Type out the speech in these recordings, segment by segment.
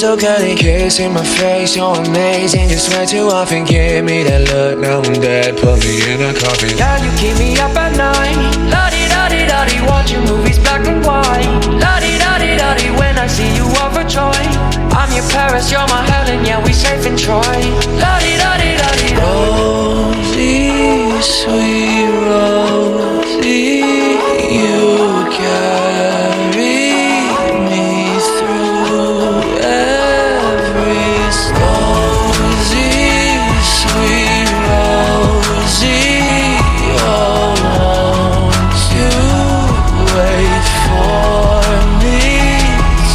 so curly. Kissing my face, so amazing. Just way too often, give me that look. Now I'm dead, put me in a coffin. Girl, you keep me up at night. La-di-da-di-da-di, watching movies black and white. La-di-da-di-da-di, when I see you overjoyed. I'm your Paris, you're my Helen, yeah, we safe in Troy. La-di-da-di-da-di. Rosie, sweet Rosie, you carry me through every storm. Rosie, sweet Rosie, oh, won't you wait for me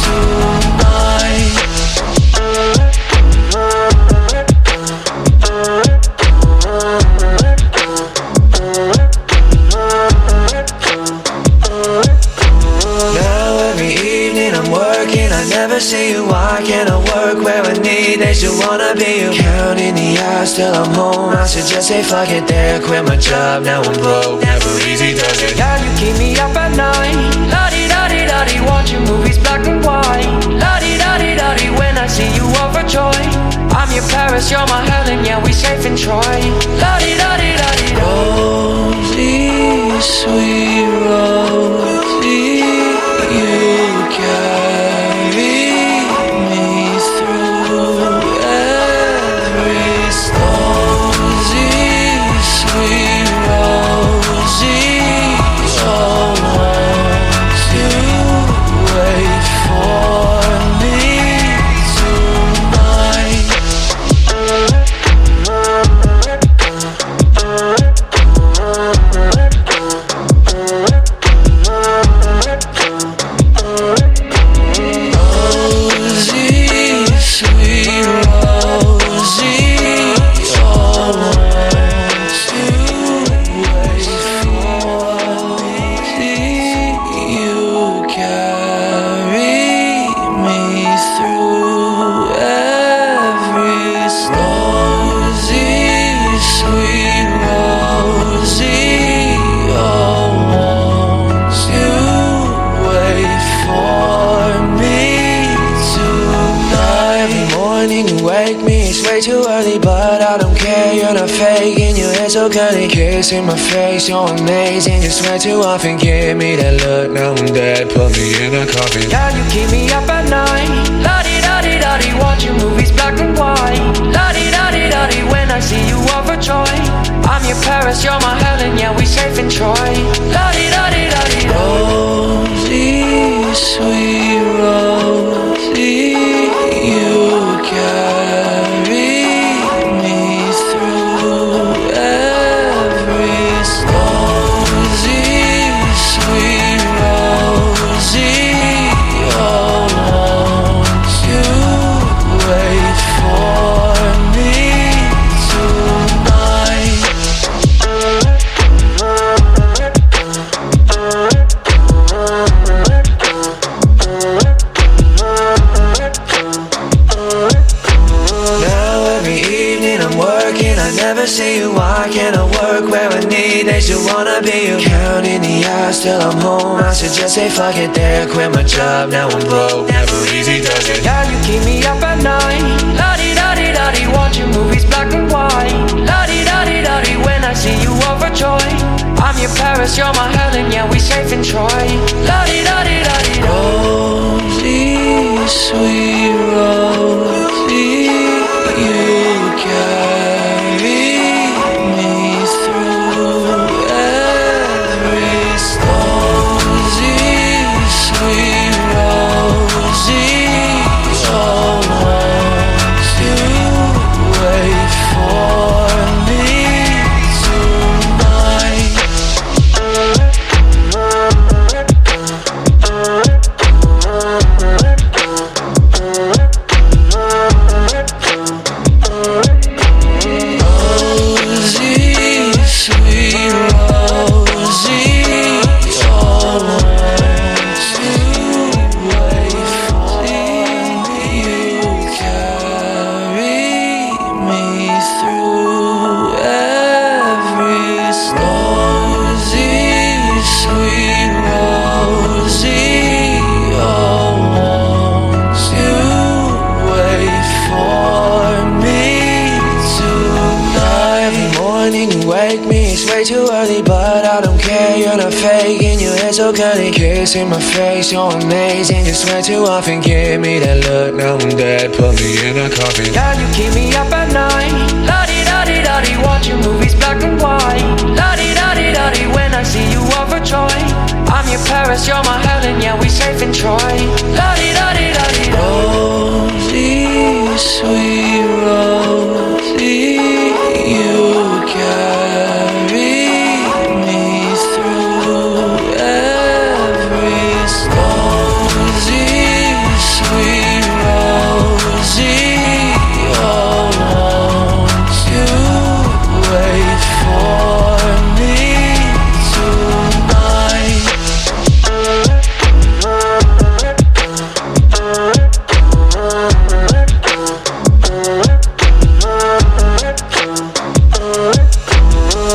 tonight? Now every evening I'm working, I never see you. Why can't I work where I need? They still wanna be you. Counting the hours till I'm home. I should just say fuck it there, quit my job. Now I'm broke, never easy does it. Girl, you keep me up at night. La-di-da-di-da-di, watching movies black and white. La-di-da-di-da-di, when I see you overjoyed. I'm your Paris, you're my Helen, yeah, we safe in Troy. La-di-da-di-da-di. Rosie, sweet Rosie, you carry me through every storm. Rosie, sweet Rosie, oh, won't you wait for me tonight? Rosie, sweet Rosie, oh, won't you wait for me? You carry me through every storm. Rosie, sweet Rosie, oh, won't you wait for me tonight? Every morning you wake me, it's way too early, but I don't care, you're not faking. Your hair so curly, kissing my face, so amazing. Just way too often, give me that look. Now I'm dead, put me in a coffin. Girl, you keep me up at night. La-di-da-di-da-di, watching movies black and white. La-di-da-di-da-di, when I see you overjoyed. I'm your Paris, you're my Helen, yeah, we safe in Troy. La-di-da-di-da-di. Rosie, sweet Rosie, you carry me through every storm. Rosie, sweet Rosie, oh, won't you wait for me tonight? Now every evening I'm working, I never see you. Why can't I work where I need? They still wanna be you. Counting the hours till I'm home. I should just say fuck it there, quit my job. Now I'm broke, never easy does it. Girl, you keep me up at night. La-di-da-di-da-di, watching movies black and white. La-di-da-di-da-di, when I see you overjoyed. I'm your Paris, you're my Helen, yeah, we safe in Troy. La-di-da-di-da-di. Now every evening I'm working, I never see you. Why can't I work where I need? They still wanna be you. Counting the hours till I'm home. I should just say fuck it there, quit my job. Now I'm broke, never easy does it. Girl, you keep me up at night. La-di-da-di-da-di, watching movies black and white. La-di-da-di-da-di, when I see you overjoyed. I'm your Paris, you're my Helen, yeah, we safe in Troy. La-di-da-di-da-di. Rosie, sweet Rosie, you carry me through every storm. Rosie, sweet Rosie, oh, won't you wait for me tonight? so curly, kissing my face, you're amazing. Just way too often, give me that look, now I'm dead, put me in a coffin. Girl, you keep me up at night. La-di-da-di-da-di, watching movies black and white. La-di-da-di-da-di, when I see you overjoyed. I'm your Paris, you're my Helen, yeah, we safe in Troy. La-di-da-di-da-di. Rosie, sweet Rosie, you carry me through every storm. Rosie, sweet Rosie, oh, won't you wait for me tonight?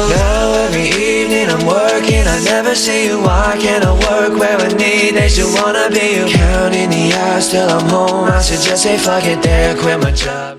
Now every evening I'm working, I never see you. Why can't I work where I need? They still wanna be you. Counting the hours till I'm home, I should just say fuck it there, quit my job.